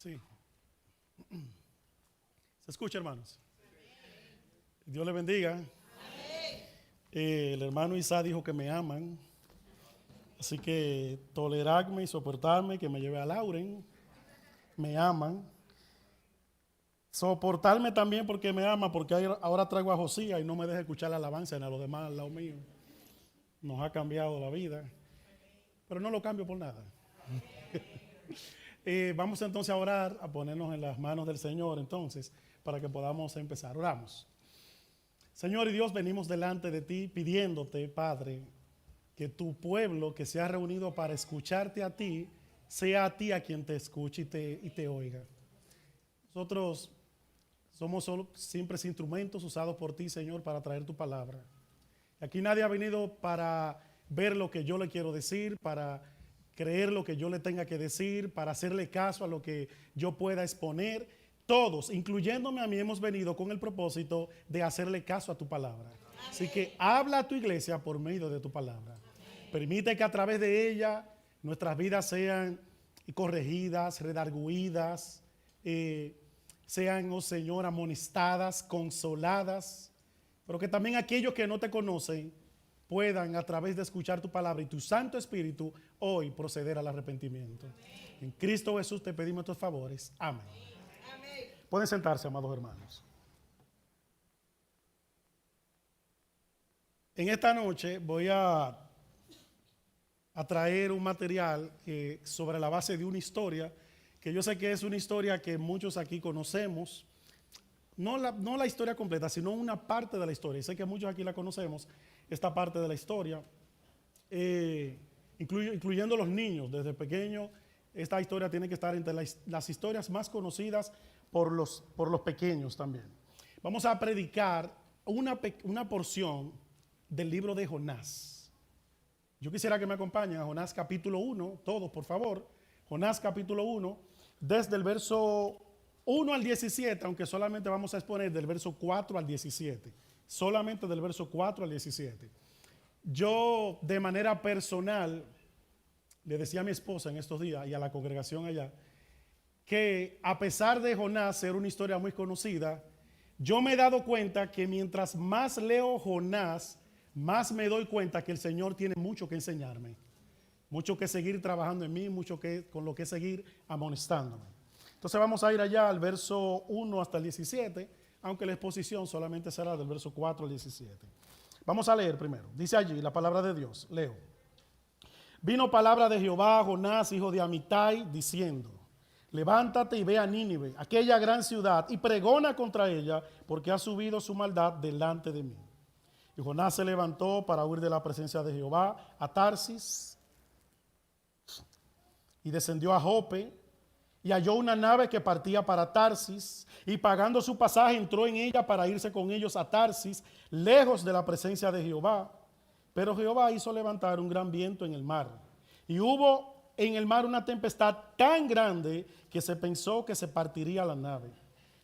Sí. ¿Se escucha, hermanos? Dios les bendiga. El hermano Isa dijo que me aman. Así que tolerarme y soportarme, que me lleve a Lauren. Me aman. Soportarme también porque me ama, porque ahora traigo a Josía y no me deja escuchar la alabanza ni a los demás al lado mío. Nos ha cambiado la vida. Pero no lo cambio por nada. Vamos entonces a orar, a ponernos en las manos del Señor entonces, para que podamos empezar. Oramos. Señor y Dios, venimos delante de ti pidiéndote, Padre, que tu pueblo que se ha reunido para escucharte a ti, sea a ti a quien te escuche y te oiga. Nosotros somos solo simples instrumentos usados por ti, Señor, para traer tu palabra. Aquí nadie ha venido para ver lo que yo le quiero decir, para creer lo que yo le tenga que decir, para hacerle caso a lo que yo pueda exponer. Todos, incluyéndome a mí, hemos venido con el propósito de hacerle caso a tu palabra. Así que habla a tu iglesia por medio de tu palabra. Permite que a través de ella nuestras vidas sean corregidas, redarguidas, sean, oh Señor, amonestadas, consoladas, pero que también aquellos que no te conocen puedan, a través de escuchar tu palabra y tu Santo Espíritu, hoy proceder al arrepentimiento. Amén. En Cristo Jesús te pedimos estos favores. Amén. Amén. Pueden sentarse, amados hermanos. En esta noche voy a traer un material sobre la base de una historia, que yo sé que es una historia que muchos aquí conocemos. No la historia completa, sino una parte de la historia. Y sé que muchos aquí la conocemos, esta parte de la historia, incluyendo los niños. Desde pequeño, esta historia tiene que estar entre las historias más conocidas por los pequeños también. Vamos a predicar una porción del libro de Jonás. Yo quisiera que me acompañen a Jonás capítulo 1, todos por favor. Jonás capítulo 1, desde el verso 1 al 17, aunque solamente vamos a exponer del verso 4 al 17. Solamente del verso 4 al 17. Yo, de manera personal, le decía a mi esposa en estos días y a la congregación allá, que a pesar de Jonás ser una historia muy conocida, yo me he dado cuenta que mientras más leo Jonás, más me doy cuenta que el Señor tiene mucho que enseñarme, mucho que seguir trabajando en mí, con lo que seguir amonestándome. Entonces vamos a ir allá al verso 1 hasta el 17, aunque la exposición solamente será del verso 4 al 17. Vamos a leer primero. Dice allí la palabra de Dios. Leo. Vino palabra de Jehová a Jonás, hijo de Amitai, diciendo: levántate y ve a Nínive, aquella gran ciudad, y pregona contra ella, porque ha subido su maldad delante de mí. Y Jonás se levantó para huir de la presencia de Jehová a Tarsis, y descendió a Jope, y halló una nave que partía para Tarsis, y pagando su pasaje entró en ella para irse con ellos a Tarsis, lejos de la presencia de Jehová. Pero Jehová hizo levantar un gran viento en el mar, y hubo en el mar una tempestad tan grande que se pensó que se partiría la nave.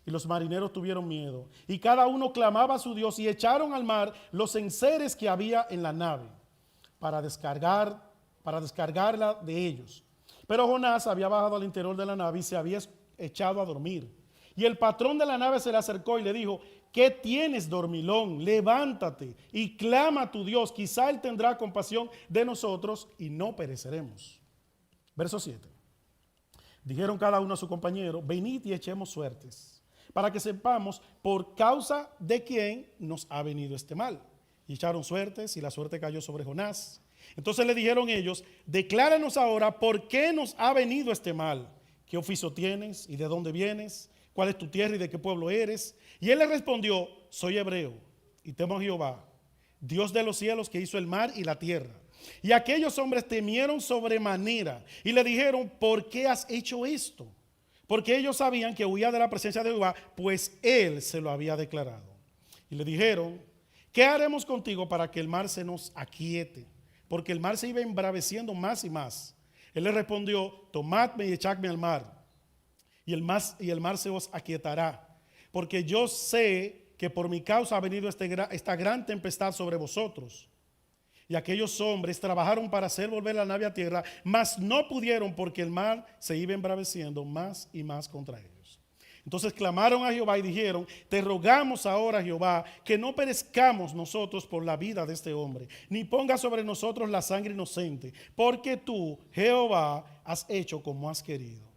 Y los marineros tuvieron miedo, y cada uno clamaba a su Dios, y echaron al mar los enseres que había en la nave para descargarla de ellos. Pero Jonás había bajado al interior de la nave y se había echado a dormir. Y el patrón de la nave se le acercó y le dijo: ¿qué tienes, dormilón? Levántate y clama a tu Dios. Quizá Él tendrá compasión de nosotros y no pereceremos. Verso 7. Dijeron cada uno a su compañero: venid y echemos suertes, para que sepamos por causa de quién nos ha venido este mal. Y echaron suertes, y la suerte cayó sobre Jonás. Entonces le dijeron ellos: decláranos ahora por qué nos ha venido este mal. ¿Qué oficio tienes y de dónde vienes? ¿Cuál es tu tierra y de qué pueblo eres? Y él le respondió: soy hebreo y temo a Jehová, Dios de los cielos, que hizo el mar y la tierra. Y aquellos hombres temieron sobremanera y le dijeron: ¿por qué has hecho esto? Porque ellos sabían que huía de la presencia de Jehová, pues él se lo había declarado. Y le dijeron: ¿qué haremos contigo para que el mar se nos aquiete? Porque el mar se iba embraveciendo más y más. Él le respondió: tomadme y echadme al mar, y el mar se os aquietará. Porque yo sé que por mi causa ha venido esta gran tempestad sobre vosotros. Y aquellos hombres trabajaron para hacer volver la nave a tierra, mas no pudieron porque el mar se iba embraveciendo más y más contra ellos. Entonces clamaron a Jehová y dijeron: te rogamos ahora, Jehová, que no perezcamos nosotros por la vida de este hombre, ni ponga sobre nosotros la sangre inocente, porque tú, Jehová, has hecho como has querido.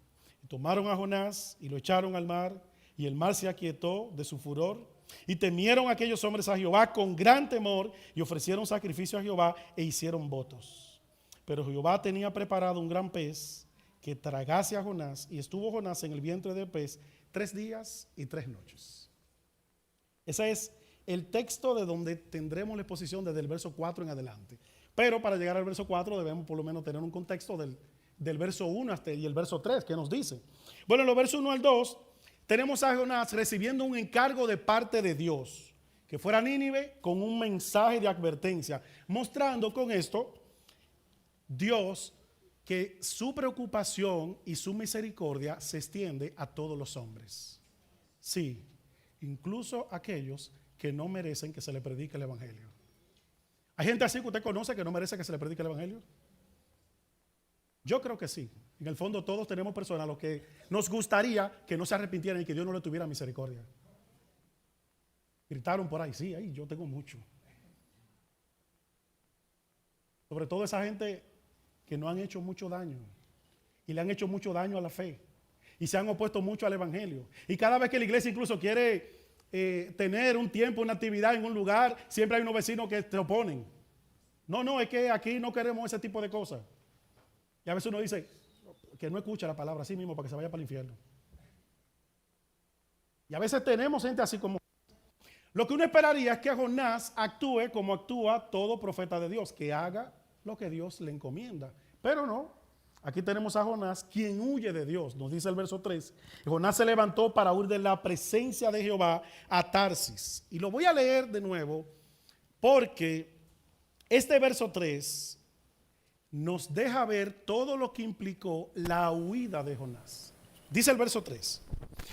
Y tomaron a Jonás y lo echaron al mar, y el mar se aquietó de su furor. Y temieron aquellos hombres a Jehová con gran temor, y ofrecieron sacrificio a Jehová e hicieron votos. Pero Jehová tenía preparado un gran pez que tragase a Jonás, y estuvo Jonás en el vientre del pez 3 días y 3 noches. Ese es el texto de donde tendremos la exposición desde el verso 4 en adelante. Pero para llegar al verso 4 debemos por lo menos tener un contexto del verso 1 hasta y el verso 3 que nos dice. Bueno, en los versos 1 al 2 tenemos a Jonás recibiendo un encargo de parte de Dios, que fuera a Nínive con un mensaje de advertencia, mostrando con esto Dios que su preocupación y su misericordia se extiende a todos los hombres. Sí, incluso aquellos que no merecen que se le predique el evangelio. ¿Hay gente así que usted conoce que no merece que se le predique el evangelio? Yo creo que sí. En el fondo todos tenemos personas a los que nos gustaría que no se arrepintieran y que Dios no le tuviera misericordia. Gritaron por ahí, sí, ahí yo tengo mucho. Sobre todo esa gente que no han hecho mucho daño y le han hecho mucho daño a la fe y se han opuesto mucho al evangelio. Y cada vez que la iglesia incluso quiere tener un tiempo, una actividad en un lugar, siempre hay unos vecinos que se oponen. No, es que aquí no queremos ese tipo de cosas. Y a veces uno dice que no escucha la palabra así mismo para que se vaya para el infierno. Y a veces tenemos gente así como... Lo que uno esperaría es que Jonás actúe como actúa todo profeta de Dios, que haga lo que Dios le encomienda. Pero no, aquí tenemos a Jonás, quien huye de Dios. Nos dice el verso 3. Jonás se levantó para huir de la presencia de Jehová a Tarsis. Y lo voy a leer de nuevo porque este verso 3 nos deja ver todo lo que implicó la huida de Jonás. Dice el verso 3.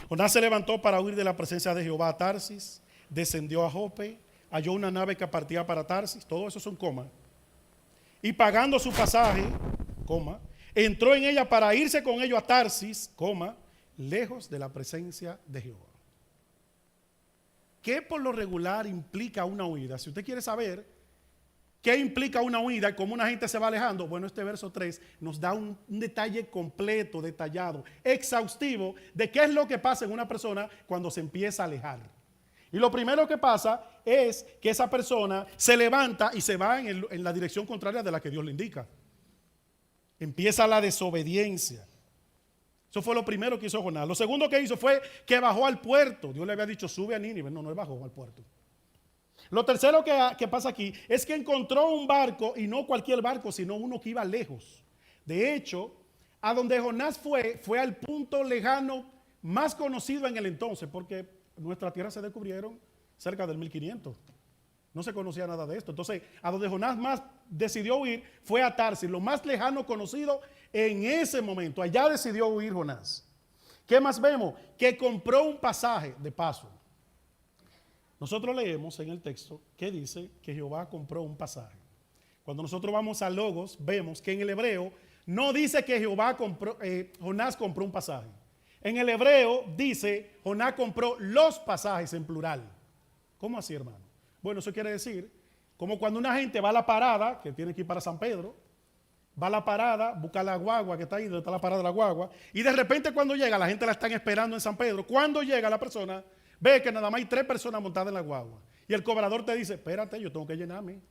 Jonás se levantó para huir de la presencia de Jehová a Tarsis, descendió a Jope, halló una nave que partía para Tarsis, todo eso son comas, y pagando su pasaje, coma, entró en ella para irse con ellos a Tarsis, coma, lejos de la presencia de Jehová. ¿Qué por lo regular implica una huida? Si usted quiere saber qué implica una huida y cómo una gente se va alejando, bueno, este verso 3 nos da un detalle completo, detallado, exhaustivo de qué es lo que pasa en una persona cuando se empieza a alejar. Y lo primero que pasa es que esa persona se levanta y se va en la dirección contraria de la que Dios le indica. Empieza la desobediencia. Eso fue lo primero que hizo Jonás. Lo segundo que hizo fue que bajó al puerto. Dios le había dicho, sube a Nínive. No, bajó al puerto. Lo tercero que pasa aquí es que encontró un barco, y no cualquier barco, sino uno que iba lejos. De hecho, a donde Jonás fue al punto lejano más conocido en el entonces, porque nuestra tierra se descubrieron cerca del 1500. No se conocía nada de esto. Entonces, a donde Jonás más decidió huir fue a Tarsis, lo más lejano conocido en ese momento. Allá decidió huir Jonás. ¿Qué más vemos? Que compró un pasaje de paso. Nosotros leemos en el texto que dice que Jehová compró un pasaje. Cuando nosotros vamos a Logos, vemos que en el hebreo no dice que Jonás compró un pasaje. En el hebreo dice, Jonás compró los pasajes en plural. ¿Cómo así, hermano? Bueno, eso quiere decir, como cuando una gente va a la parada, que tiene que ir para San Pedro, va a la parada, busca la guagua que está ahí, donde está la parada de la guagua, y de repente cuando llega, la gente la están esperando en San Pedro. Cuando llega la persona, ve que nada más hay 3 personas montadas en la guagua. Y el cobrador te dice, espérate, yo tengo que llenarme.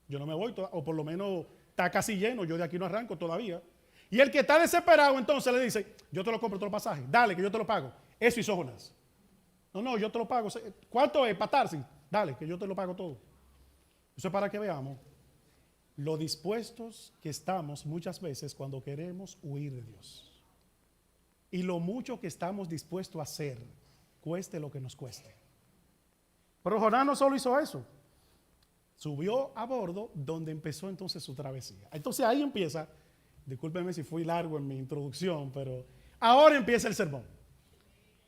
Yo no me voy, o por lo menos está casi lleno, yo de aquí no arranco todavía. Y el que está desesperado entonces le dice, yo te lo compro todo el pasaje, dale que yo te lo pago. Eso hizo Jonás. No, yo te lo pago. ¿Cuánto es para Tarsis? Dale que yo te lo pago todo. Eso es para que veamos lo dispuestos que estamos muchas veces cuando queremos huir de Dios. Y lo mucho que estamos dispuestos a hacer, cueste lo que nos cueste. Pero Jonás no solo hizo eso. Subió a bordo donde empezó entonces su travesía. Entonces ahí empieza, discúlpenme si fui largo en mi introducción, pero ahora empieza el sermón.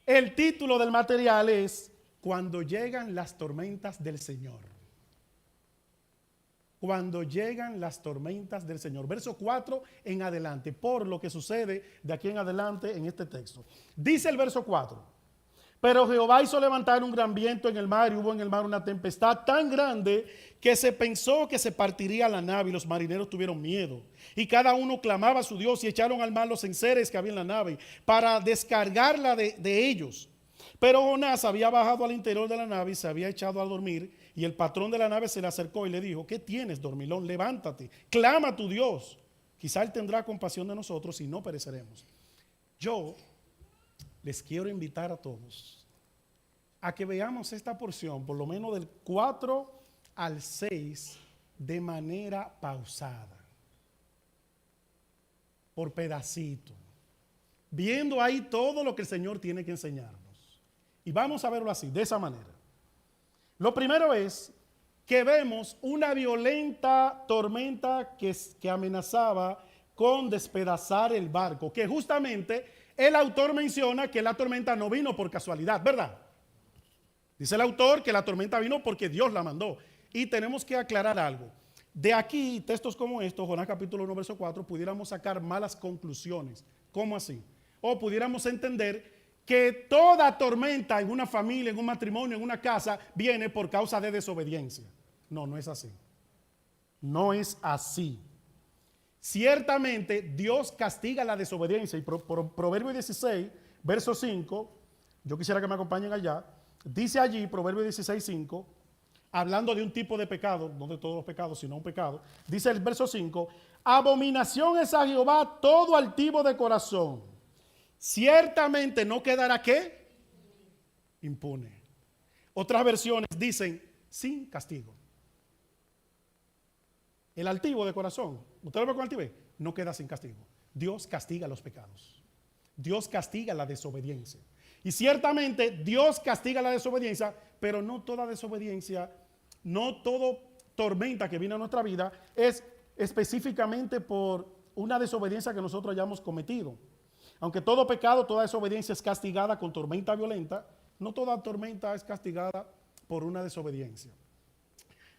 El título del material es Cuando llegan las tormentas del Señor. cuando llegan las tormentas del Señor. Verso 4 en adelante, por lo que sucede de aquí en adelante en este texto. Dice el verso 4: pero Jehová hizo levantar un gran viento en el mar, y hubo en el mar una tempestad tan grande que se pensó que se partiría la nave, y los marineros tuvieron miedo. Y cada uno clamaba a su Dios, y echaron al mar los enseres que había en la nave para descargarla de ellos. Pero Jonás había bajado al interior de la nave y se había echado a dormir, y el patrón de la nave se le acercó y le dijo: ¿qué tienes, dormilón? Levántate, clama a tu Dios. Quizá él tendrá compasión de nosotros y no pereceremos. Yo les quiero invitar a todos a que veamos esta porción, por lo menos del 4 al 6, de manera pausada, por pedacito, viendo ahí todo lo que el Señor tiene que enseñarnos. Y vamos a verlo así, de esa manera. Lo primero es que vemos una violenta tormenta que amenazaba con despedazar el barco, que justamente el autor menciona que la tormenta no vino por casualidad, ¿verdad? Dice el autor que la tormenta vino porque Dios la mandó. Y tenemos que aclarar algo. De aquí, textos como estos, Jonás capítulo 1, verso 4, pudiéramos sacar malas conclusiones. ¿Cómo así? O pudiéramos entender que toda tormenta en una familia, en un matrimonio, en una casa, viene por causa de desobediencia. No, no es así. No es así. Ciertamente Dios castiga la desobediencia, y Proverbio 16, verso 5, yo quisiera que me acompañen allá, dice allí, Proverbio 16, 5, hablando de un tipo de pecado, no de todos los pecados, sino un pecado, dice el verso 5: abominación es a Jehová todo altivo de corazón, ciertamente no quedará ¿qué? Impune. Otras versiones dicen sin castigo. El altivo de corazón, ¿usted lo ve con altivez? No queda sin castigo. Dios castiga los pecados. Dios castiga la desobediencia. Y ciertamente Dios castiga la desobediencia, pero no toda desobediencia, no toda tormenta que viene a nuestra vida es específicamente por una desobediencia que nosotros hayamos cometido. Aunque todo pecado, toda desobediencia es castigada con tormenta violenta, no toda tormenta es castigada por una desobediencia.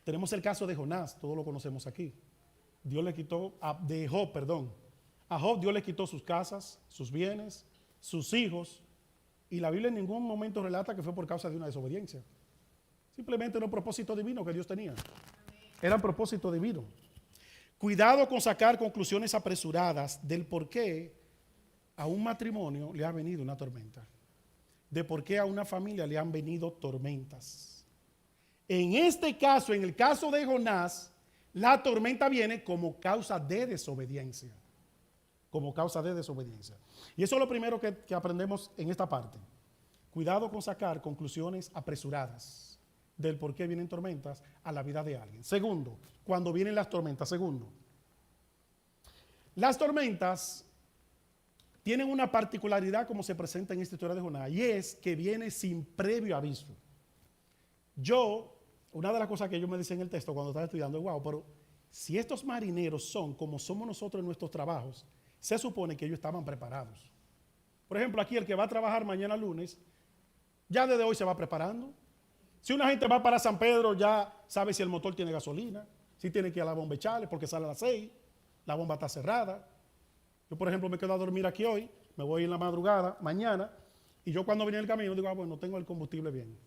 Tenemos el caso de Jonás, todos lo conocemos aquí. Dios le quitó, de Job, perdón. A Job Dios le quitó sus casas, sus bienes, sus hijos, y la Biblia en ningún momento relata que fue por causa de una desobediencia. Simplemente era un propósito divino que Dios tenía. Era un propósito divino. Cuidado con sacar conclusiones apresuradas del por qué a un matrimonio le ha venido una tormenta, de por qué a una familia le han venido tormentas. En este caso, en el caso de Jonás, la tormenta viene como causa de desobediencia. Como causa de desobediencia. Y eso es lo primero que aprendemos en esta parte. Cuidado con sacar conclusiones apresuradas del por qué vienen tormentas a la vida de alguien. Segundo, cuando vienen las tormentas. Segundo, las tormentas tienen una particularidad como se presenta en esta historia de Jonás, y es que viene sin previo aviso. Una de las cosas que yo me decía en el texto cuando estaba estudiando es: wow, pero si estos marineros son como somos nosotros en nuestros trabajos, se supone que ellos estaban preparados. Por ejemplo, aquí el que va a trabajar mañana lunes, ya desde hoy se va preparando. Si una gente va para San Pedro, ya sabe si el motor tiene gasolina, si tiene que ir a la bomba echarle porque sale a las 6, la bomba está cerrada. Yo, por ejemplo, me quedo a dormir aquí hoy, me voy en la madrugada, mañana, y yo cuando vine en el camino digo: bueno, tengo el combustible bien.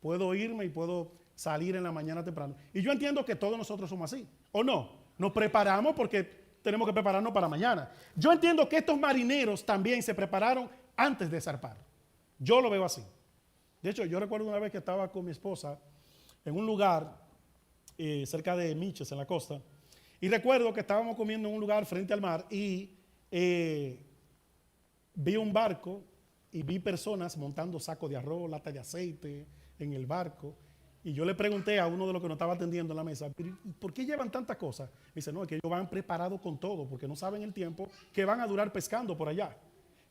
Puedo irme y puedo salir en la mañana temprano. Y yo entiendo que todos nosotros somos así, ¿o no? Nos preparamos porque tenemos que prepararnos para mañana. Yo entiendo que estos marineros también se prepararon antes de zarpar. Yo lo veo así. De hecho, yo recuerdo una vez que estaba con mi esposa en un lugar cerca de Miches, en la costa, y recuerdo que estábamos comiendo en un lugar frente al mar y vi un barco y vi personas montando sacos de arroz, lata de aceite en el barco. Y yo le pregunté a uno de los que nos estaba atendiendo en la mesa: ¿por qué llevan tantas cosas? Me dice: no, es que ellos van preparados con todo, porque no saben el tiempo que van a durar pescando por allá.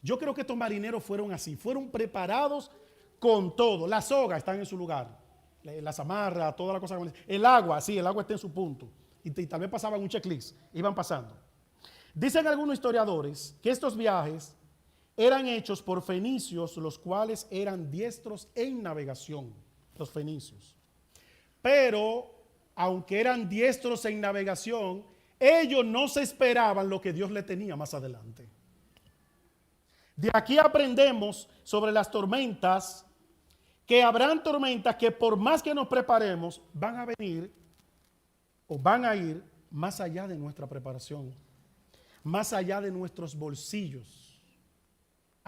Yo creo que estos marineros fueron así, fueron preparados con todo. Las sogas están en su lugar, las amarras, toda la cosa. El agua, sí, el agua está en su punto. Y tal vez pasaban un checklist, iban pasando. Dicen algunos historiadores que estos viajes eran hechos por fenicios, los cuales eran diestros en navegación, los fenicios. Pero aunque eran diestros en navegación, ellos no se esperaban lo que Dios le tenía más adelante. De aquí aprendemos sobre las tormentas, que habrán tormentas que por más que nos preparemos, van a venir o van a ir más allá de nuestra preparación, más allá de nuestros bolsillos.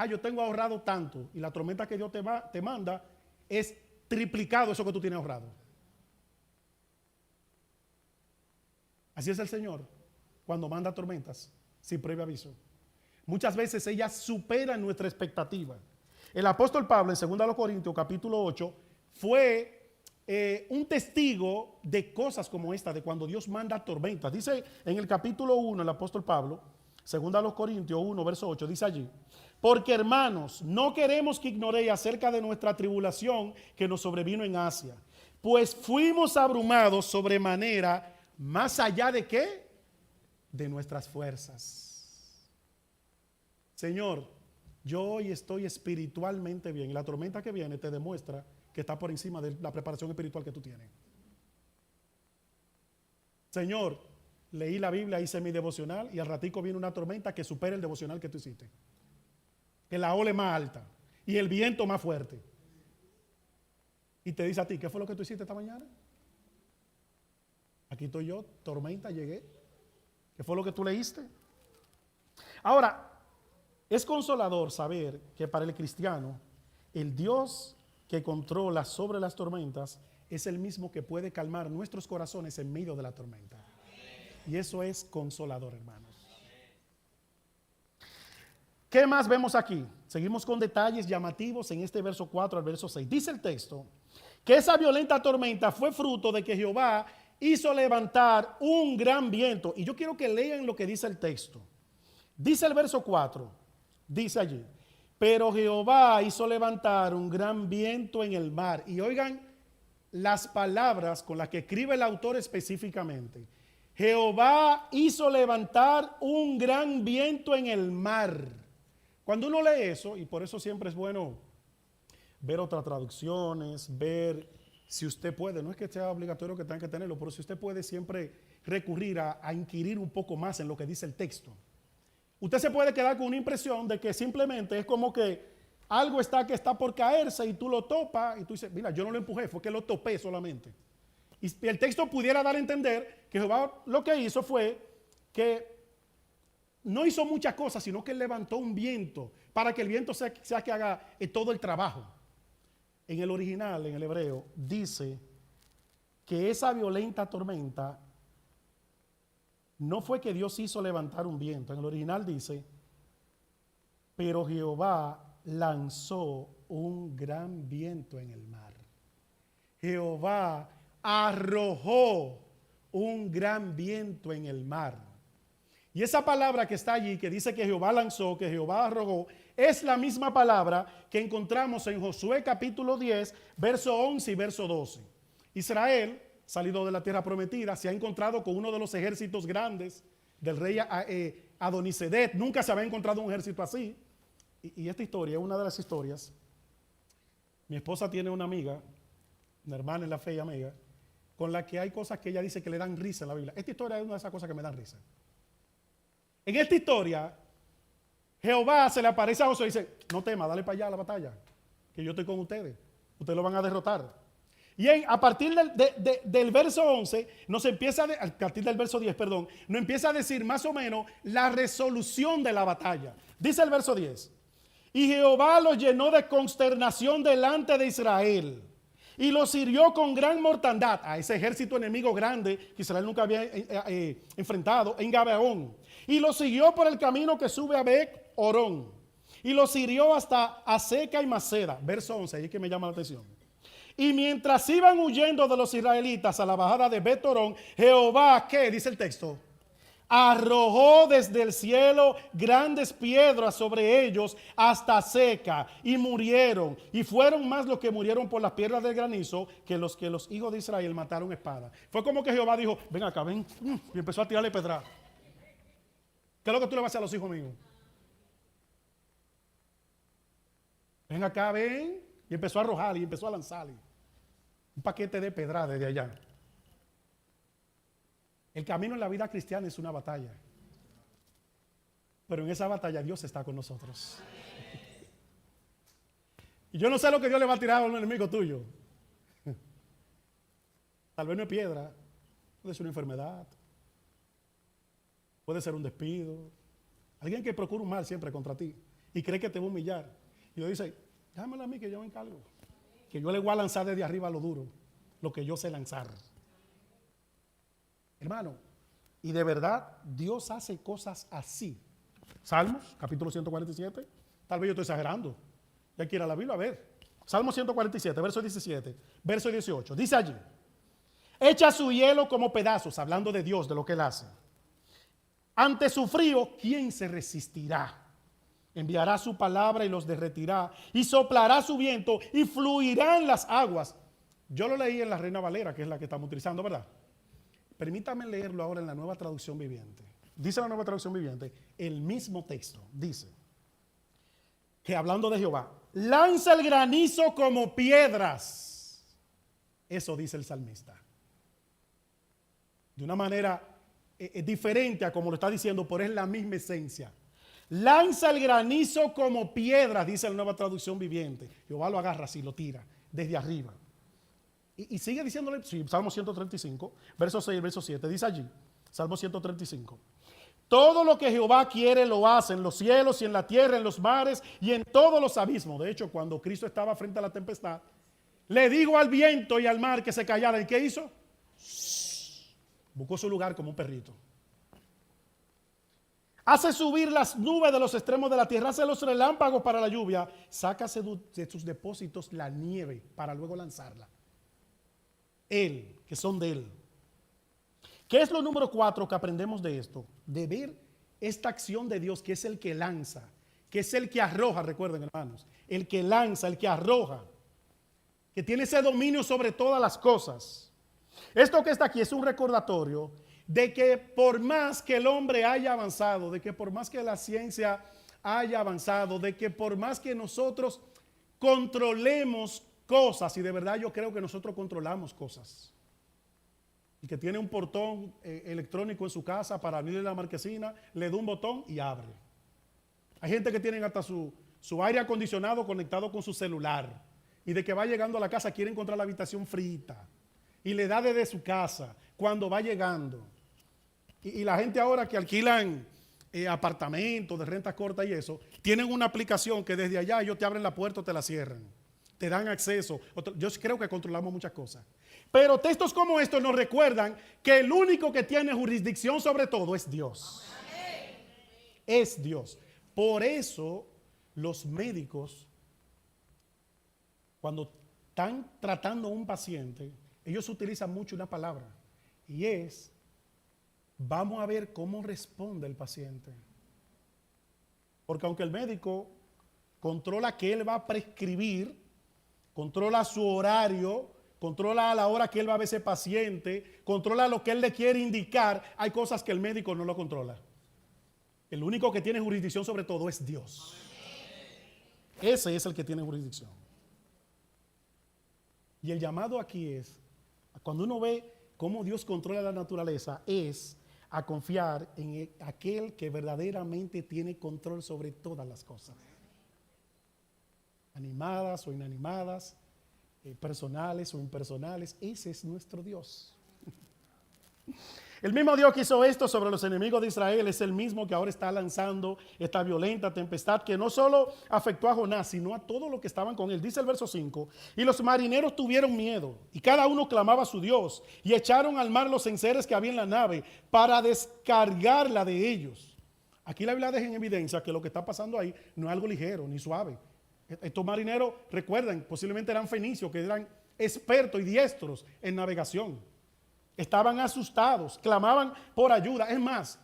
Yo tengo ahorrado tanto, y la tormenta que Dios te manda es triplicado eso que tú tienes ahorrado. Así es el Señor cuando manda tormentas sin previo aviso. Muchas veces ellas superan nuestra expectativa. El apóstol Pablo en 2 Corintios capítulo 8 fue un testigo de cosas como esta, de cuando Dios manda tormentas. Dice en el capítulo 1 el apóstol Pablo, 2 Corintios 1 verso 8, dice allí: porque hermanos, no queremos que ignoréis acerca de nuestra tribulación que nos sobrevino en Asia, pues fuimos abrumados sobremanera, más allá de ¿qué? De nuestras fuerzas. Señor, yo hoy estoy espiritualmente bien, y la tormenta que viene te demuestra que está por encima de la preparación espiritual que tú tienes. Señor, leí la Biblia, hice mi devocional, y al ratico viene una tormenta que supera el devocional que tú hiciste, que la ola es más alta y el viento más fuerte, y te dice a ti: ¿qué fue lo que tú hiciste esta mañana? Aquí estoy yo, tormenta, llegué. ¿Qué fue lo que tú leíste? Ahora, es consolador saber que para el cristiano, el Dios que controla sobre las tormentas es el mismo que puede calmar nuestros corazones en medio de la tormenta. Y eso es consolador, hermanos. ¿Qué más vemos aquí? Seguimos con detalles llamativos en este verso 4 al verso 6. Dice el texto que esa violenta tormenta fue fruto de que Jehová hizo levantar un gran viento. Y yo quiero que lean lo que dice el texto. Dice el verso 4, dice allí: pero Jehová hizo levantar un gran viento en el mar. Y oigan las palabras con las que escribe el autor específicamente. Jehová hizo levantar un gran viento en el mar. Cuando uno lee eso, y por eso siempre es bueno ver otras traducciones, ver si usted puede, no es que sea obligatorio que tenga que tenerlo, pero si usted puede siempre recurrir a inquirir un poco más en lo que dice el texto. Usted se puede quedar con una impresión de que simplemente es como que algo que está por caerse y tú lo topas y tú dices: mira, yo no lo empujé, fue que lo topé solamente. Y el texto pudiera dar a entender que Jehová lo que hizo fue que no hizo muchas cosas, sino que levantó un viento para que el viento sea que haga todo el trabajo. En el original, en el hebreo, dice que esa violenta tormenta no fue que Dios hizo levantar un viento. En el original dice: pero Jehová lanzó un gran viento en el mar. Jehová arrojó un gran viento en el mar. Y esa palabra que está allí, que dice que Jehová lanzó, que Jehová arrojó, es la misma palabra que encontramos en Josué capítulo 10, verso 11 y verso 12. Israel, salido de la tierra prometida, se ha encontrado con uno de los ejércitos grandes del rey Adonisedec. Nunca se había encontrado un ejército así. Y esta historia es una de las historias. Mi esposa tiene una amiga, una hermana en la fe y amiga, con la que hay cosas que ella dice que le dan risa en la Biblia. Esta historia es una de esas cosas que me dan risa. En esta historia, Jehová se le aparece a Josué y dice: no temas, dale para allá a la batalla, que yo estoy con ustedes. Ustedes lo van a derrotar. Y a partir del verso 11, a partir del verso 10, perdón, nos empieza a decir más o menos la resolución de la batalla. Dice el verso 10: y Jehová los llenó de consternación delante de Israel, y los hirió con gran mortandad, a ese ejército enemigo grande que Israel nunca había enfrentado, en Gabaón. Y los siguió por el camino que sube a Bet Orón, y los hirió hasta Aseca y Maceda. Verso 11, ahí es que me llama la atención. Y mientras iban huyendo de los israelitas a la bajada de Bet Orón, Jehová, ¿qué? Dice el texto: arrojó desde el cielo grandes piedras sobre ellos hasta Seca, y murieron, y fueron más los que murieron por las piedras del granizo que los hijos de Israel mataron espada. Fue como que Jehová dijo: ven acá, ven, y empezó a tirarle pedra. ¿Qué es lo que tú le vas a hacer a los hijos míos? Ven acá, ven. Y empezó a arrojar y empezó a lanzarle un paquete de pedra desde allá. El camino en la vida cristiana es una batalla. Pero en esa batalla Dios está con nosotros. Y yo no sé lo que Dios le va a tirar a un enemigo tuyo. Tal vez no es piedra, puede ser una enfermedad, puede ser un despido. Alguien que procura un mal siempre contra ti y cree que te va a humillar. Y Dios dice, déjamelo a mí que yo me encargo. Que yo le voy a lanzar desde arriba lo duro, lo que yo sé lanzar. Hermano, y de verdad Dios hace cosas así. Salmos, capítulo 147. Tal vez yo estoy exagerando. Ya quiera la Biblia, a ver. Salmo 147, verso 17, verso 18. Dice allí, echa su hielo como pedazos, hablando de Dios, de lo que Él hace. Ante su frío, ¿quién se resistirá? Enviará su palabra y los derretirá, y soplará su viento y fluirán las aguas. Yo lo leí en la Reina Valera, que es la que estamos utilizando, ¿verdad? Permítame leerlo ahora en la Nueva Traducción Viviente. Dice la Nueva Traducción Viviente, el mismo texto, dice que hablando de Jehová, lanza el granizo como piedras. Eso dice el salmista. De una manera diferente a como lo está diciendo, pero es la misma esencia. Lanza el granizo como piedras, dice la Nueva Traducción Viviente. Jehová lo agarra así, lo tira desde arriba. Y sigue diciéndole, sí, Salmo 135, verso 6 y verso 7, dice allí, Salmo 135. Todo lo que Jehová quiere lo hace en los cielos y en la tierra, en los mares y en todos los abismos. De hecho, cuando Cristo estaba frente a la tempestad, le dijo al viento y al mar que se callaran. ¿Y qué hizo? Buscó su lugar como un perrito. Hace subir las nubes de los extremos de la tierra, hace los relámpagos para la lluvia, sácase de sus depósitos la nieve para luego lanzarla. Él, que son de Él. ¿Qué es lo número 4 que aprendemos de esto? De ver esta acción de Dios, que es el que lanza, que es el que arroja, recuerden hermanos, el que lanza, el que arroja, que tiene ese dominio sobre todas las cosas. Esto que está aquí es un recordatorio de que por más que el hombre haya avanzado, de que por más que la ciencia haya avanzado, de que por más que nosotros controlemos cosas, y de verdad yo creo que nosotros controlamos cosas. Y que tiene un portón electrónico en su casa para abrirle la marquesina, le da un botón y abre. Hay gente que tiene hasta su aire acondicionado conectado con su celular. Y de que va llegando a la casa quiere encontrar la habitación frita. Y le da desde su casa cuando va llegando. Y la gente ahora que alquilan apartamentos de renta corta y eso, tienen una aplicación que desde allá ellos te abren la puerta o te la cierran. Te dan acceso. Yo creo que controlamos muchas cosas. Pero textos como estos nos recuerdan que el único que tiene jurisdicción sobre todo es Dios. Es Dios. Por eso los médicos, cuando están tratando a un paciente, ellos utilizan mucho una palabra. Y es, vamos a ver cómo responde el paciente. Porque aunque el médico controla que él va a prescribir, controla su horario, controla a la hora que él va a ver ese paciente, controla lo que él le quiere indicar, hay cosas que el médico no lo controla. El único que tiene jurisdicción sobre todo es Dios. Ese es el que tiene jurisdicción. Y el llamado aquí es, cuando uno ve cómo Dios controla la naturaleza, es a confiar en aquel que verdaderamente tiene control sobre todas las cosas. Animadas o inanimadas, personales o impersonales, ese es nuestro Dios. El mismo Dios que hizo esto sobre los enemigos de Israel es el mismo que ahora está lanzando esta violenta tempestad que no solo afectó a Jonás, sino a todos los que estaban con él. Dice el verso 5, y los marineros tuvieron miedo, y cada uno clamaba a su Dios, y echaron al mar los enseres que había en la nave para descargarla de ellos. Aquí la Biblia deja en evidencia que lo que está pasando ahí no es algo ligero ni suave. Estos marineros, recuerden, posiblemente eran fenicios, que eran expertos y diestros en navegación. Estaban asustados, clamaban por ayuda. Es más,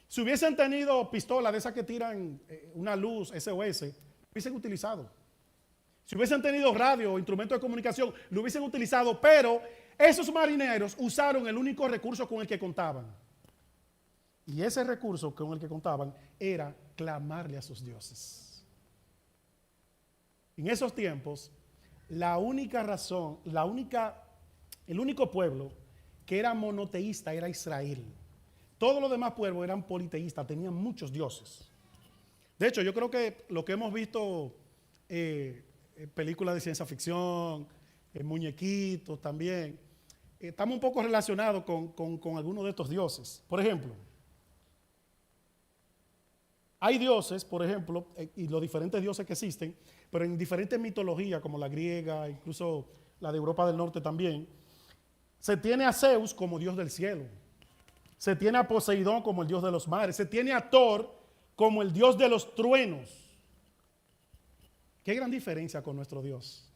si hubiesen tenido pistolas de esas que tiran una luz SOS, hubiesen utilizado. Si hubiesen tenido radio o instrumentos de comunicación, lo hubiesen utilizado, pero esos marineros usaron el único recurso con el que contaban. Y ese recurso con el que contaban era clamarle a sus dioses. En esos tiempos, la única razón, el único pueblo que era monoteísta era Israel. Todos los demás pueblos eran politeístas, tenían muchos dioses. De hecho, yo creo que lo que hemos visto, películas de ciencia ficción, muñequitos también, estamos un poco relacionados con algunos de estos dioses. Por ejemplo, hay dioses, por ejemplo, y los diferentes dioses que existen, pero en diferentes mitologías, como la griega, incluso la de Europa del Norte también, se tiene a Zeus como dios del cielo, se tiene a Poseidón como el dios de los mares, se tiene a Thor como el dios de los truenos. Qué gran diferencia con nuestro Dios.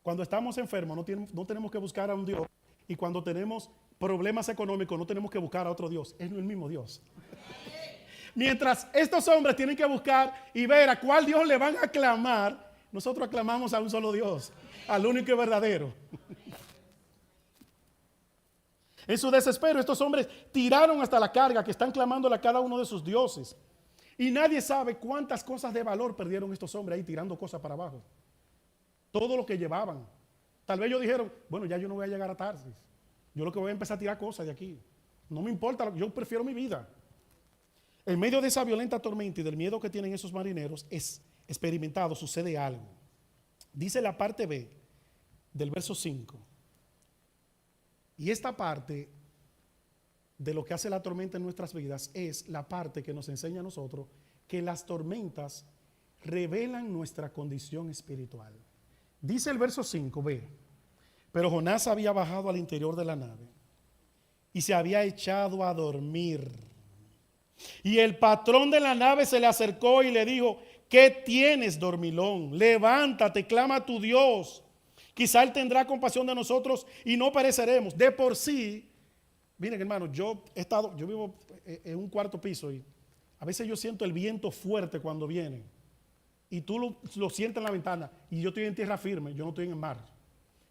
Cuando estamos enfermos no tenemos que buscar a un Dios, y cuando tenemos problemas económicos no tenemos que buscar a otro Dios, es el mismo Dios. Mientras estos hombres tienen que buscar y ver a cuál Dios le van a aclamar, nosotros aclamamos a un solo Dios, al único y verdadero. En su desespero, estos hombres tiraron hasta la carga que están clamándole a cada uno de sus dioses. Y nadie sabe cuántas cosas de valor perdieron estos hombres ahí tirando cosas para abajo. Todo lo que llevaban. Tal vez ellos dijeron, bueno, ya yo no voy a llegar a Tarsis. Yo lo que voy a empezar a tirar cosas de aquí. No me importa, yo prefiero mi vida. En medio de esa violenta tormenta y del miedo que tienen esos marineros experimentado, sucede algo. Dice la parte B del verso 5. Y esta parte de lo que hace la tormenta en nuestras vidas es la parte que nos enseña a nosotros que las tormentas revelan nuestra condición espiritual. Dice el verso 5, ve, pero Jonás había bajado al interior de la nave y se había echado a dormir. Y el patrón de la nave se le acercó y le dijo, ¿qué tienes, dormilón? Levántate, clama a tu Dios. Quizá Él tendrá compasión de nosotros y no pereceremos. De por sí, miren hermano, yo vivo en un cuarto piso y a veces yo siento el viento fuerte cuando viene. Y tú lo sientes en la ventana y yo estoy en tierra firme, yo no estoy en el mar.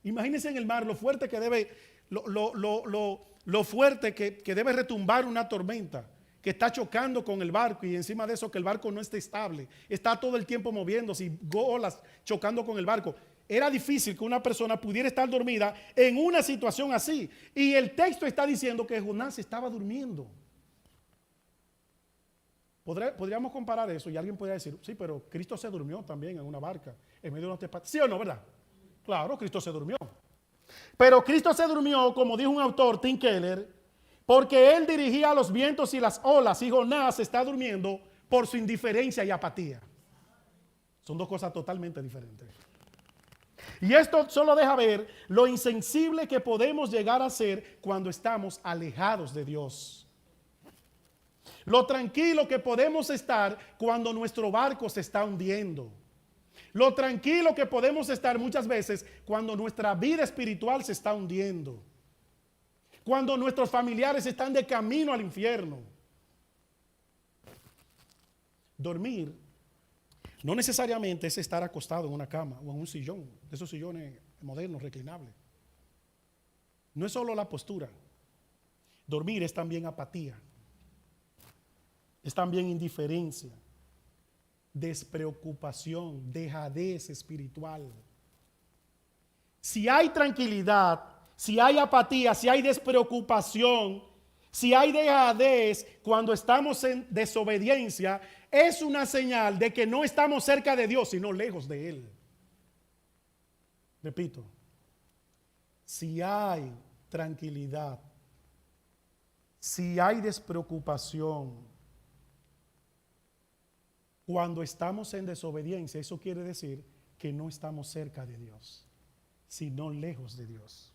Imagínense en el mar lo fuerte que debe, lo fuerte que debe retumbar una tormenta, que está chocando con el barco y encima de eso que el barco no está estable, está todo el tiempo moviéndose y olas chocando con el barco. Era difícil que una persona pudiera estar dormida en una situación así. Y el texto está diciendo que Jonás estaba durmiendo. Podríamos comparar eso y alguien podría decir, sí, pero Cristo se durmió también en una barca, en medio de una tempestad. ¿Sí o no, verdad? Claro, Cristo se durmió. Pero Cristo se durmió, como dijo un autor, Tim Keller, porque Él dirigía los vientos y las olas, y Jonás está durmiendo por su indiferencia y apatía. Son dos cosas totalmente diferentes. Y esto solo deja ver lo insensible que podemos llegar a ser cuando estamos alejados de Dios. Lo tranquilo que podemos estar cuando nuestro barco se está hundiendo. Lo tranquilo que podemos estar muchas veces cuando nuestra vida espiritual se está hundiendo. Cuando nuestros familiares están de camino al infierno. Dormir no necesariamente es estar acostado en una cama o en un sillón, de esos sillones modernos, reclinables. No es solo la postura. Dormir es también apatía. Es también indiferencia, despreocupación, dejadez espiritual. Si hay tranquilidad, si hay apatía, si hay despreocupación, si hay dejadez cuando estamos en desobediencia, es una señal de que no estamos cerca de Dios, sino lejos de Él. Repito, si hay tranquilidad, si hay despreocupación, cuando estamos en desobediencia, eso quiere decir que no estamos cerca de Dios, sino lejos de Dios.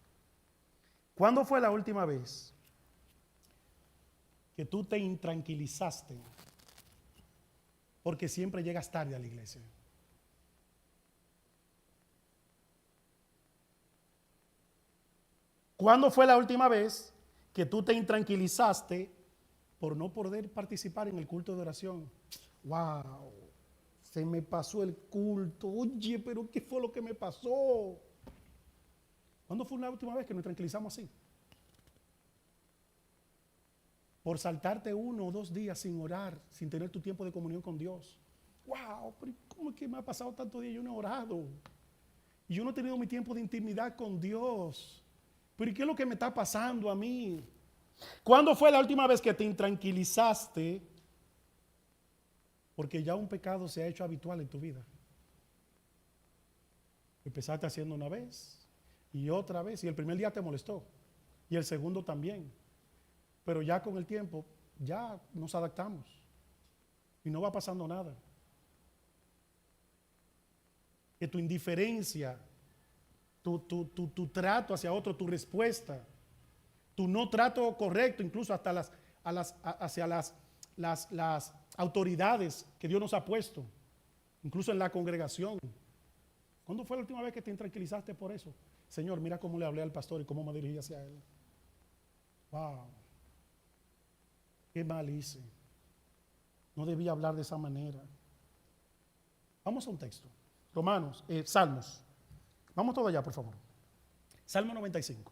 ¿Cuándo fue la última vez que tú te intranquilizaste porque siempre llegas tarde a la iglesia? ¿Cuándo fue la última vez que tú te intranquilizaste por no poder participar en el culto de oración? Wow, se me pasó el culto. Oye, pero ¿qué fue lo que me pasó? ¿Cuándo fue la última vez que nos tranquilizamos así? Por saltarte 1 o 2 días sin orar, sin tener tu tiempo de comunión con Dios. Wow, pero ¿cómo es que me ha pasado tantos días y yo no he orado? Y yo no he tenido mi tiempo de intimidad con Dios. pero ¿y qué es lo que me está pasando a mí? ¿Cuándo fue la última vez que te intranquilizaste? Porque ya un pecado se ha hecho habitual en tu vida. Empezaste haciendo una vez y otra vez, y el primer día te molestó, y el segundo también. Pero ya con el tiempo, ya nos adaptamos y no va pasando nada. Que tu indiferencia, tu trato hacia otro, tu respuesta, tu no trato correcto, incluso hasta hacia las autoridades que Dios nos ha puesto, incluso en la congregación. ¿Cuándo fue la última vez que te intranquilizaste por eso? Señor, mira cómo le hablé al pastor y cómo me dirigí hacia él. Wow, qué mal hice. No debía hablar de esa manera. Vamos a un texto. Romanos, Salmos. Vamos todo allá, por favor. Salmo 95.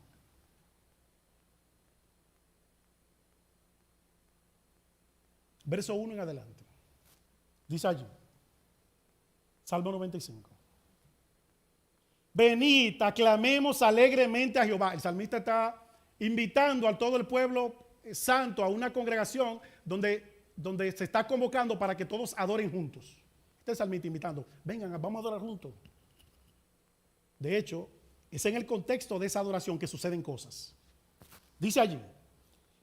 Verso 1 en adelante. Dice allí. Salmo 95. Venid, aclamemos alegremente a Jehová. El salmista está invitando a todo el pueblo santo a una congregación donde se está convocando para que todos adoren juntos. Este es el salmista invitando, vengan, vamos a adorar juntos. De hecho, es en el contexto de esa adoración que suceden cosas. Dice allí,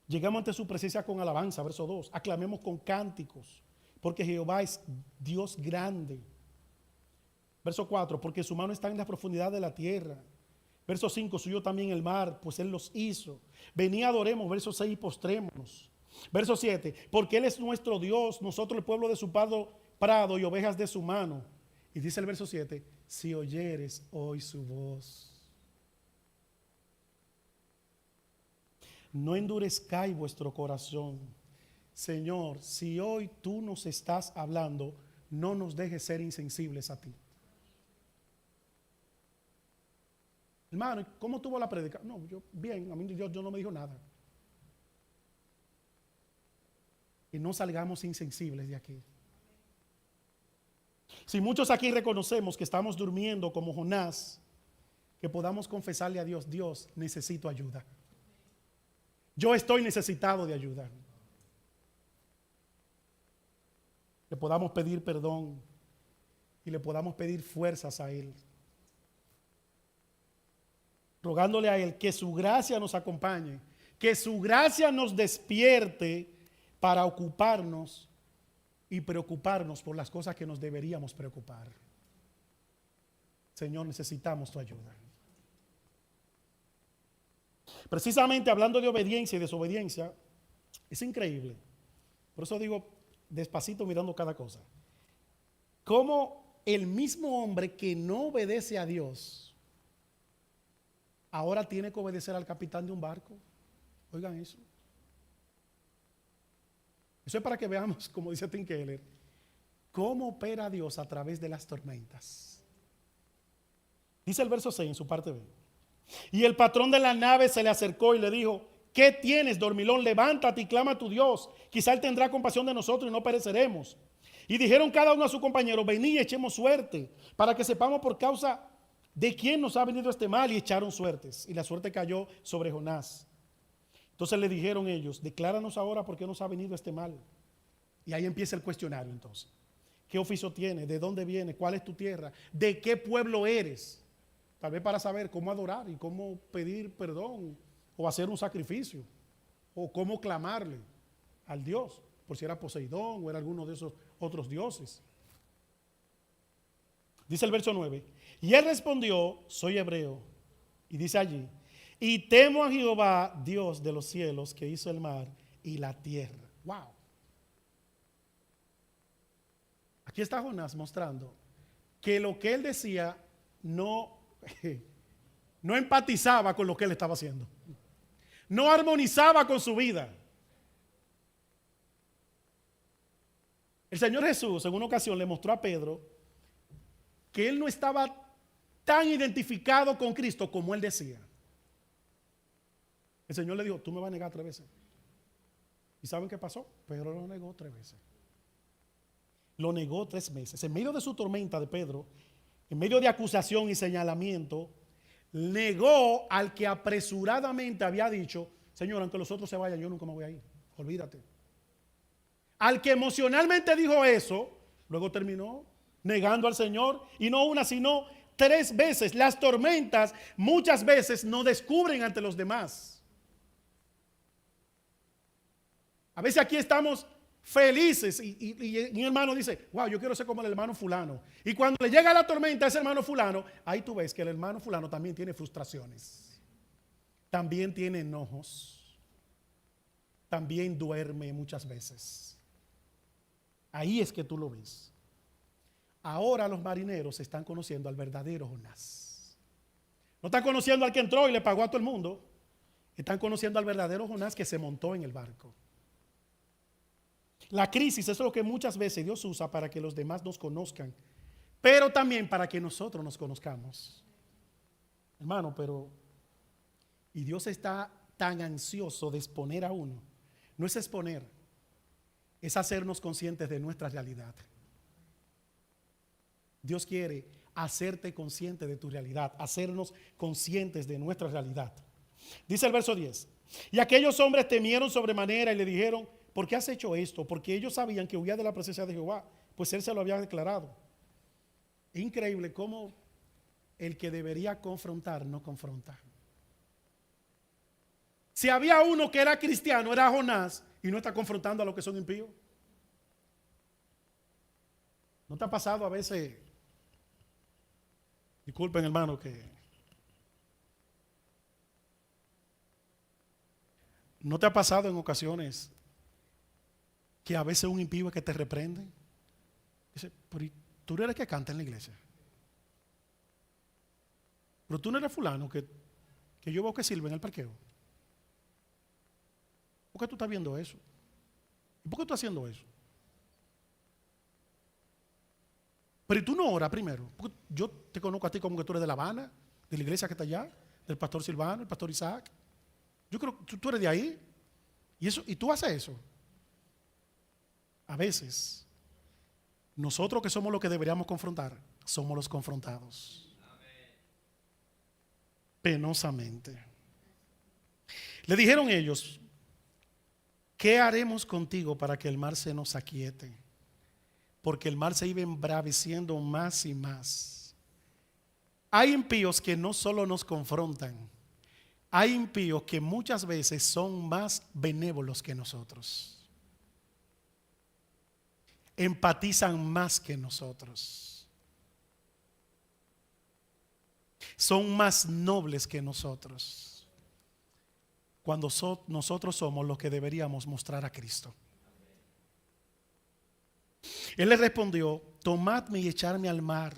llegamos ante su presencia con alabanza, verso 2, aclamemos con cánticos, porque Jehová es Dios grande. Verso 4, porque su mano está en la profundidad de la tierra. Verso 5, suyo también el mar, pues él los hizo. Vení, adoremos. Verso 6, postrémonos. Verso 7, porque él es nuestro Dios, nosotros el pueblo de su prado y ovejas de su mano. Y dice el verso 7, si oyeres hoy su voz. No endurezcáis vuestro corazón. Señor, si hoy tú nos estás hablando, no nos dejes ser insensibles a ti. Hermano, ¿cómo tuvo la prédica? No, yo bien, a mí Dios no me dijo nada. Que no salgamos insensibles de aquí. Si muchos aquí reconocemos que estamos durmiendo como Jonás, que podamos confesarle a Dios, Dios, necesito ayuda. Yo estoy necesitado de ayuda. Le podamos pedir perdón y le podamos pedir fuerzas a Él. Rogándole a Él que su gracia nos acompañe, que su gracia nos despierte para ocuparnos y preocuparnos por las cosas que nos deberíamos preocupar. Señor, necesitamos tu ayuda. Precisamente hablando de obediencia y desobediencia, es increíble. Por eso digo, despacito mirando cada cosa. Cómo el mismo hombre que no obedece a Dios ahora tiene que obedecer al capitán de un barco. Oigan eso. Eso es para que veamos, como dice Tim Keller, cómo opera Dios a través de las tormentas. Dice el verso 6 en su parte B. Y el patrón de la nave se le acercó y le dijo, ¿qué tienes, dormilón? Levántate y clama a tu Dios. Quizá Él tendrá compasión de nosotros y no pereceremos. Y dijeron cada uno a su compañero, venid y echemos suerte, para que sepamos por causa de quién nos ha venido este mal. Y echaron suertes, y la suerte cayó sobre Jonás. Entonces le dijeron ellos, decláranos ahora por qué nos ha venido este mal. Y ahí empieza el cuestionario entonces. ¿Qué oficio tienes? ¿De dónde vienes? ¿Cuál es tu tierra? ¿De qué pueblo eres? Tal vez para saber cómo adorar y cómo pedir perdón o hacer un sacrificio o cómo clamarle al Dios, por si era Poseidón o era alguno de esos otros dioses. Dice el verso 9, y él respondió, soy hebreo, y dice allí, y temo a Jehová, Dios de los cielos, que hizo el mar y la tierra. Wow. Aquí está Jonás mostrando que lo que él decía no empatizaba con lo que él estaba haciendo. No armonizaba con su vida. El Señor Jesús en una ocasión le mostró a Pedro que él no estaba tan identificado con Cristo como él decía. El Señor le dijo, tú me vas a negar 3 veces. ¿Y saben qué pasó? Pedro lo negó 3 veces. Lo negó 3 veces. En medio de su tormenta de Pedro, en medio de acusación y señalamiento, negó al que apresuradamente había dicho, Señor, aunque los otros se vayan, yo nunca me voy a ir, olvídate. Al que emocionalmente dijo eso, luego terminó negando al Señor, y no una, sino 3 veces. Las tormentas muchas veces no descubren ante los demás. A veces aquí estamos felices y un hermano dice, wow, yo quiero ser como el hermano fulano. Y cuando le llega la tormenta a ese hermano fulano, ahí tú ves que el hermano fulano también tiene frustraciones, también tiene enojos, también duerme muchas veces. Ahí es que tú lo ves. Ahora los marineros están conociendo al verdadero Jonás. No están conociendo al que entró y le pagó a todo el mundo. Están conociendo al verdadero Jonás que se montó en el barco. La crisis es lo que muchas veces Dios usa para que los demás nos conozcan, pero también para que nosotros nos conozcamos. Hermano, y Dios está tan ansioso de exponer a uno. No es exponer, es hacernos conscientes de nuestra realidad. Dios quiere hacerte consciente de tu realidad, hacernos conscientes de nuestra realidad. Dice el verso 10: y aquellos hombres temieron sobremanera y le dijeron, ¿por qué has hecho esto? Porque ellos sabían que huía de la presencia de Jehová, pues él se lo había declarado. Es increíble cómo el que debería confrontar no confronta. Si había uno que era cristiano, era Jonás, y no está confrontando a los que son impíos. ¿No te ha pasado a veces? Disculpen, hermano, que ¿no te ha pasado en ocasiones que a veces un impío es que te reprende? Dice, pero tú no eres que canta en la iglesia. Pero tú no eres fulano que yo veo que sirve en el parqueo. ¿Por qué tú estás viendo eso? ¿Y por qué tú estás haciendo eso? Pero tú no oras primero. Porque yo te conozco a ti como que tú eres de La Habana, de la iglesia que está allá, del pastor Silvano, el pastor Isaac. Yo creo que tú eres de ahí. Y tú haces eso. A veces, nosotros que somos los que deberíamos confrontar, somos los confrontados. Penosamente. Le dijeron ellos, ¿qué haremos contigo para que el mar se nos aquiete? Porque el mar se iba embraveciendo más y más. Hay impíos que no solo nos confrontan, hay impíos que muchas veces son más benévolos que nosotros. Empatizan más que nosotros. Son más nobles que nosotros. Cuando nosotros somos los que deberíamos mostrar a Cristo. Él le respondió, tomadme y echarme al mar,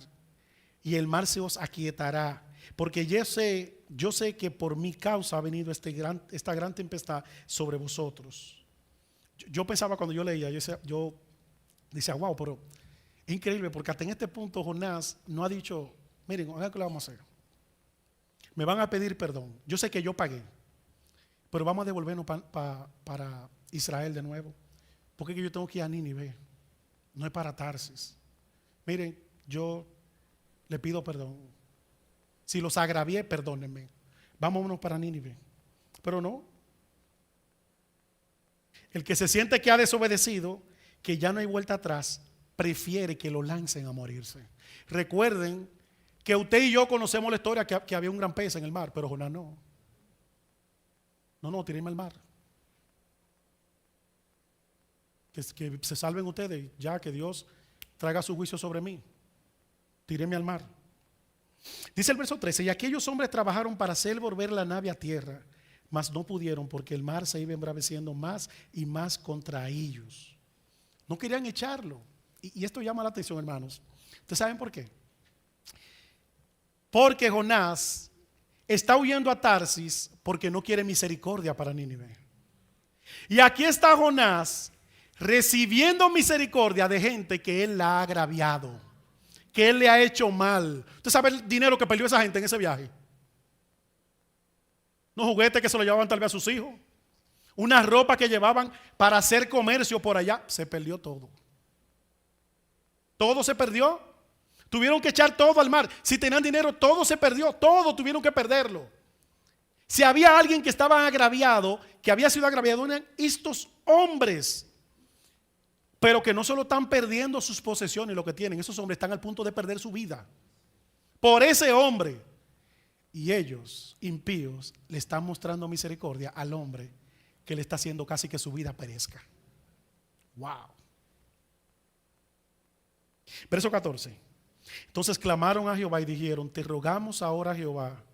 y el mar se os aquietará, porque yo sé que por mi causa ha venido esta gran tempestad sobre vosotros. Yo pensaba cuando yo leía, yo decía, wow, pero es increíble, porque hasta en este punto Jonás no ha dicho, miren, ¿qué le vamos a hacer? Me van a pedir perdón. Yo sé que yo pagué, pero vamos a devolvernos para Israel de nuevo, porque yo tengo que ir a Nínive. No es para Tarsis. Miren, yo le pido perdón. Si los agravié, perdónenme. Vámonos para Nínive. Pero no. El que se siente que ha desobedecido, que ya no hay vuelta atrás, prefiere que lo lancen a morirse. Recuerden que usted y yo conocemos la historia que había un gran pez en el mar, pero Jonás no. No, tírenme al mar. Que se salven ustedes, ya que Dios traiga su juicio sobre mí. Tírenme al mar. Dice el verso 13, y aquellos hombres trabajaron para hacer volver la nave a tierra, mas no pudieron porque el mar se iba embraveciendo más y más contra ellos. No querían echarlo. Y esto llama la atención, hermanos. ¿Ustedes saben por qué? Porque Jonás está huyendo a Tarsis porque no quiere misericordia para Nínive. Y aquí está Jonás recibiendo misericordia de gente que él la ha agraviado, que él le ha hecho mal. ¿Usted sabe el dinero que perdió esa gente en ese viaje? Unos juguetes que se lo llevaban tal vez a sus hijos, una ropa que llevaban para hacer comercio por allá. Se perdió todo. Todo se perdió. Tuvieron que echar todo al mar. Si tenían dinero, todo se perdió, todo tuvieron que perderlo. Si había alguien que estaba agraviado, que había sido agraviado, eran estos hombres. Pero que no solo están perdiendo sus posesiones y lo que tienen, esos hombres están al punto de perder su vida por ese hombre. Y ellos, impíos, le están mostrando misericordia al hombre que le está haciendo casi que su vida perezca. Wow. Verso 14. Entonces clamaron a Jehová y dijeron: te rogamos ahora, Jehová,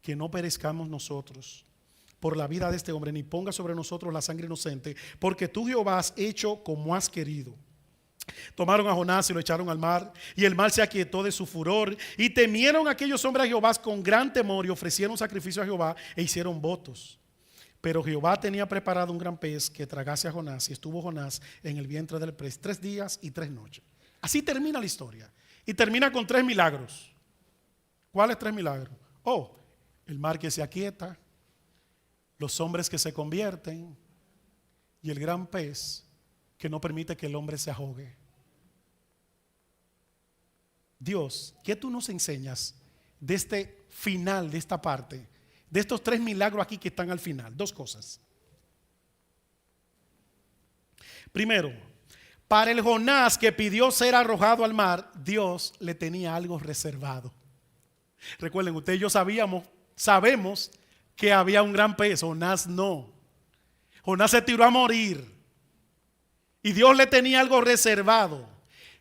que no perezcamos nosotros por la vida de este hombre, ni ponga sobre nosotros la sangre inocente, porque tú, Jehová, has hecho como has querido. Tomaron a Jonás y lo echaron al mar, y el mar se aquietó de su furor, y temieron aquellos hombres a Jehová con gran temor, y ofrecieron sacrificio a Jehová e hicieron votos. Pero Jehová tenía preparado un gran pez que tragase a Jonás, y estuvo Jonás en el vientre del pez 3 días y 3 noches. Así termina la historia, y termina con 3 milagros. ¿Cuáles 3 milagros? El mar que se aquieta, los hombres que se convierten y el gran pez que no permite que el hombre se ahogue. Dios, ¿qué tú nos enseñas de este final, de esta parte, de estos 3 milagros aquí que están al final? 2 cosas. Primero, para el Jonás que pidió ser arrojado al mar, Dios le tenía algo reservado. Recuerden, ustedes y yo sabemos que había un gran pez. Jonás no. Jonás se tiró a morir. Y Dios le tenía algo reservado.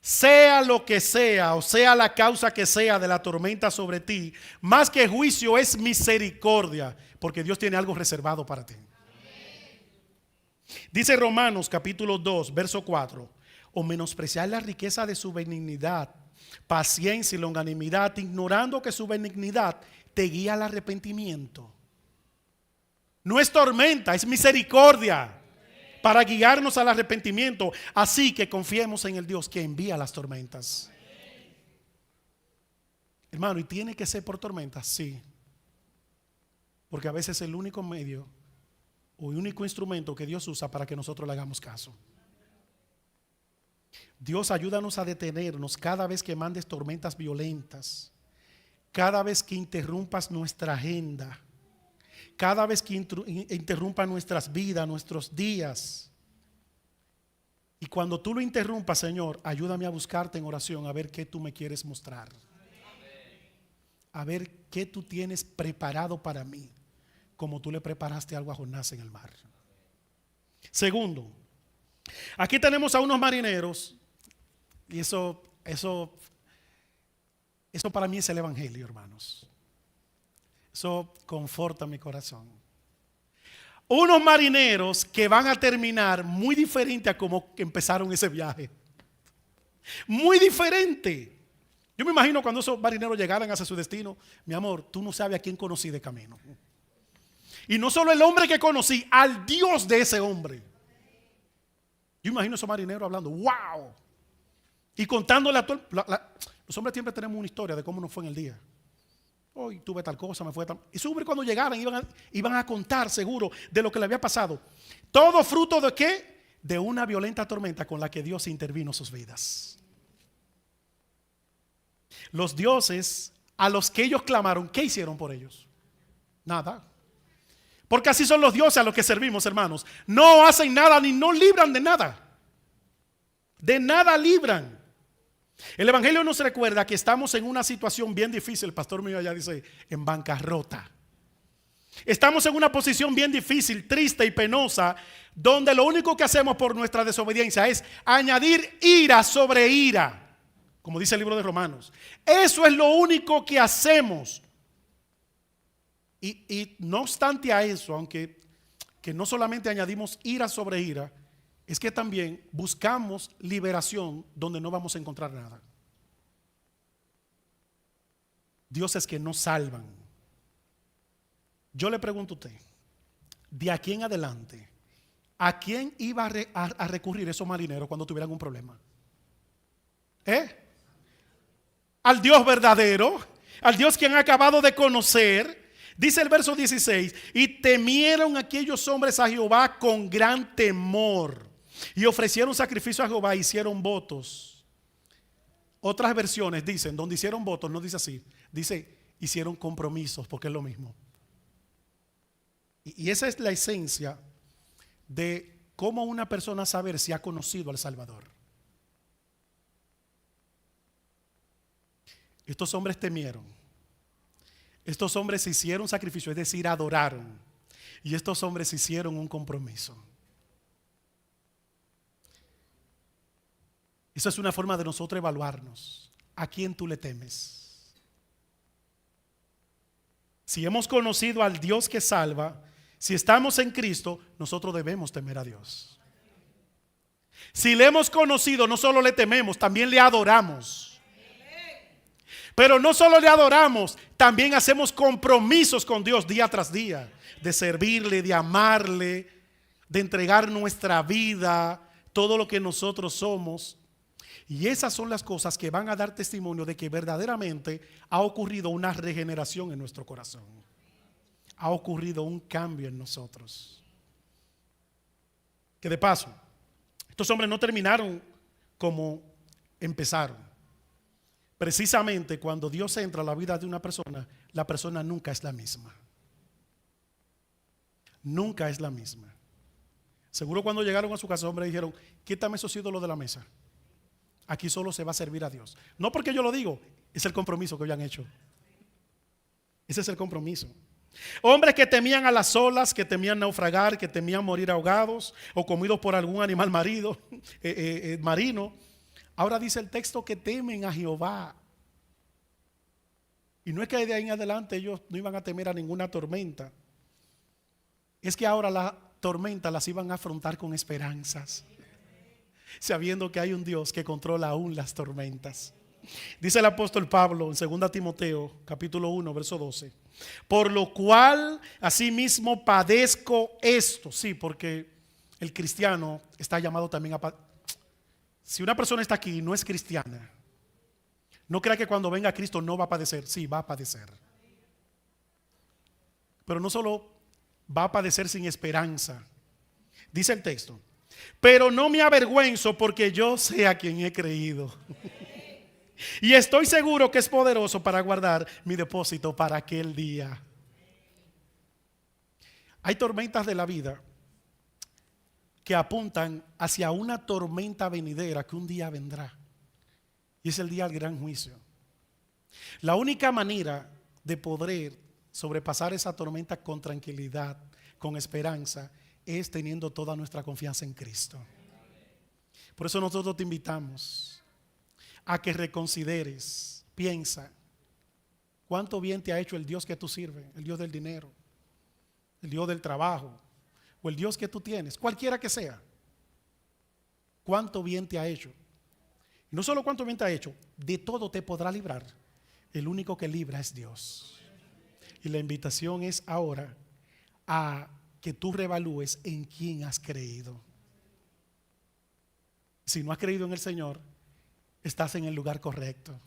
Sea lo que sea, o sea la causa que sea de la tormenta sobre ti, más que juicio es misericordia, porque Dios tiene algo reservado para ti. Dice Romanos capítulo 2, verso 4: o menospreciar la riqueza de su benignidad, paciencia y longanimidad, ignorando que su benignidad te guía al arrepentimiento. No es tormenta, es misericordia para guiarnos al arrepentimiento. Así que confiemos en el Dios que envía las tormentas. Hermano, ¿y tiene que ser por tormentas? Sí. Porque a veces es el único medio o el único instrumento que Dios usa para que nosotros le hagamos caso. Dios, ayúdanos a detenernos cada vez que mandes tormentas violentas, cada vez que interrumpas nuestra agenda, cada vez que interrumpa nuestras vidas, nuestros días. Y cuando tú lo interrumpas, Señor, ayúdame a buscarte en oración, a ver qué tú me quieres mostrar, a ver qué tú tienes preparado para mí, como tú le preparaste algo a Jonás en el mar. Segundo, aquí tenemos a unos marineros, y eso para mí es el evangelio, hermanos. Eso conforta mi corazón. Unos marineros que van a terminar muy diferente a como empezaron ese viaje. Muy diferente. Yo me imagino cuando esos marineros llegaran hacia su destino: mi amor, tú no sabes a quién conocí de camino. Y no solo el hombre que conocí, al Dios de ese hombre. Yo imagino a esos marineros hablando, wow. Y contándole a todo. Los hombres siempre tenemos una historia de cómo nos fue en el día. Hoy tuve tal cosa, me fue tal. Y esos hombres cuando llegaran iban a contar seguro de lo que le había pasado. Todo fruto de ¿qué? De una violenta tormenta con la que Dios intervino en sus vidas. Los dioses a los que ellos clamaron, ¿qué hicieron por ellos? Nada. Porque así son los dioses a los que servimos, hermanos. No hacen nada ni no libran de nada. De nada libran. El evangelio nos recuerda que estamos en una situación bien difícil. El pastor mío allá dice, en bancarrota. Estamos en una posición bien difícil, triste y penosa, donde lo único que hacemos por nuestra desobediencia es añadir ira sobre ira, como dice el libro de Romanos. Eso es lo único que hacemos. Y no obstante a eso, aunque que no solamente añadimos ira sobre ira, es que también buscamos liberación donde no vamos a encontrar nada. Dioses que no salvan. Yo le pregunto a usted, de aquí en adelante, ¿a quién iba a recurrir esos marineros cuando tuvieran un problema? Al Dios verdadero, al Dios que han acabado de conocer. Dice el verso 16, y temieron aquellos hombres a Jehová con gran temor. Y ofrecieron sacrificio a Jehová, hicieron votos. Otras versiones dicen, donde hicieron votos, no dice así, dice hicieron compromisos, porque es lo mismo. Y esa es la esencia de cómo una persona sabe si ha conocido al Salvador. Estos hombres temieron. Estos hombres hicieron sacrificio, es decir, adoraron. Y estos hombres hicieron un compromiso. Esa es una forma de nosotros evaluarnos. ¿A quién tú le temes? Si hemos conocido al Dios que salva, si estamos en Cristo, nosotros debemos temer a Dios. Si le hemos conocido, no solo le tememos, también le adoramos. Pero no solo le adoramos, también hacemos compromisos con Dios día tras día, de servirle, de amarle, de entregar nuestra vida, todo lo que nosotros somos. Y esas son las cosas que van a dar testimonio de que verdaderamente ha ocurrido una regeneración en nuestro corazón. Ha ocurrido un cambio en nosotros. Que de paso, estos hombres no terminaron como empezaron. Precisamente cuando Dios entra a la vida de una persona, la persona nunca es la misma. Nunca es la misma. Seguro cuando llegaron a su casa, hombres dijeron, quítame esos ídolos de la mesa. Aquí solo se va a servir a Dios. No porque yo lo digo, es el compromiso que habían hecho. Ese es el compromiso. Hombres que temían a las olas, que temían naufragar, que temían morir ahogados o comidos por algún animal marino. Ahora dice el texto que temen a Jehová. Y no es que de ahí en adelante ellos no iban a temer a ninguna tormenta. Es que ahora la tormenta las iban a afrontar con esperanzas, sabiendo que hay un Dios que controla aún las tormentas. Dice el apóstol Pablo en 2 Timoteo capítulo 1 verso 12, por lo cual asimismo padezco esto. Sí, porque el cristiano está llamado también a si una persona está aquí y no es cristiana, no crea que cuando venga Cristo no va a padecer. Sí, va a padecer. Pero no solo va a padecer sin esperanza. Dice el texto, pero no me avergüenzo porque yo sé a quien he creído. Y estoy seguro que es poderoso para guardar mi depósito para aquel día. Hay tormentas de la vida que apuntan hacia una tormenta venidera que un día vendrá. Y es el día del gran juicio. La única manera de poder sobrepasar esa tormenta con tranquilidad, con esperanza, es teniendo toda nuestra confianza en Cristo. Por eso nosotros te invitamos a que reconsideres, piensa, cuánto bien te ha hecho el Dios que tú sirves, el Dios del dinero, el Dios del trabajo, o el Dios que tú tienes, cualquiera que sea. Cuánto bien te ha hecho. Y no solo cuánto bien te ha hecho, de todo te podrá librar. El único que libra es Dios. Y la invitación es ahora a que tú reevalúes en quién has creído. Si no has creído en el Señor, estás en el lugar correcto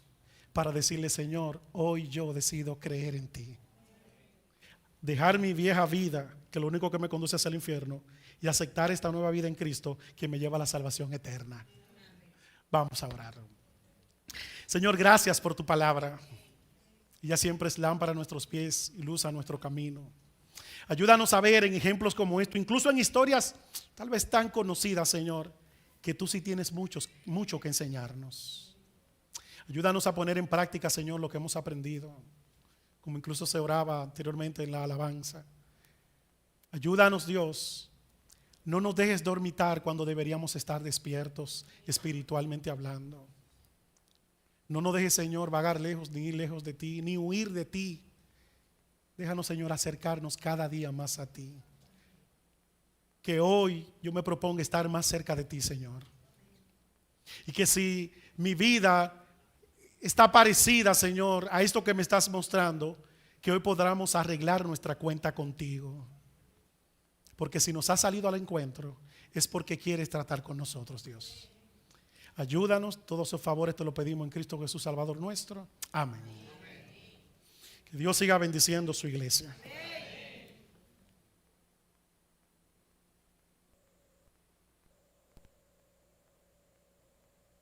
para decirle, Señor, hoy yo decido creer en ti. Dejar mi vieja vida, que lo único que me conduce hacia el infierno, y aceptar esta nueva vida en Cristo que me lleva a la salvación eterna. Vamos a orar. Señor, gracias por tu palabra. Ella siempre es lámpara a nuestros pies y luz a nuestro camino. Ayúdanos a ver en ejemplos como esto, incluso en historias tal vez tan conocidas, Señor, que tú sí tienes mucho que enseñarnos. Ayúdanos a poner en práctica, Señor, lo que hemos aprendido, como incluso se oraba anteriormente en la alabanza. Ayúdanos, Dios. No nos dejes dormitar cuando deberíamos estar despiertos espiritualmente hablando. No nos dejes, Señor, vagar lejos, ni ir lejos de ti, ni huir de ti. Déjanos, Señor, acercarnos cada día más a ti. Que hoy yo me proponga estar más cerca de ti, Señor. Y que si mi vida está parecida, Señor, a esto que me estás mostrando, que hoy podamos arreglar nuestra cuenta contigo. Porque si nos has salido al encuentro, es porque quieres tratar con nosotros, Dios. Ayúdanos, todos esos favores te lo pedimos en Cristo Jesús, Salvador nuestro. Amén. Que Dios siga bendiciendo su iglesia.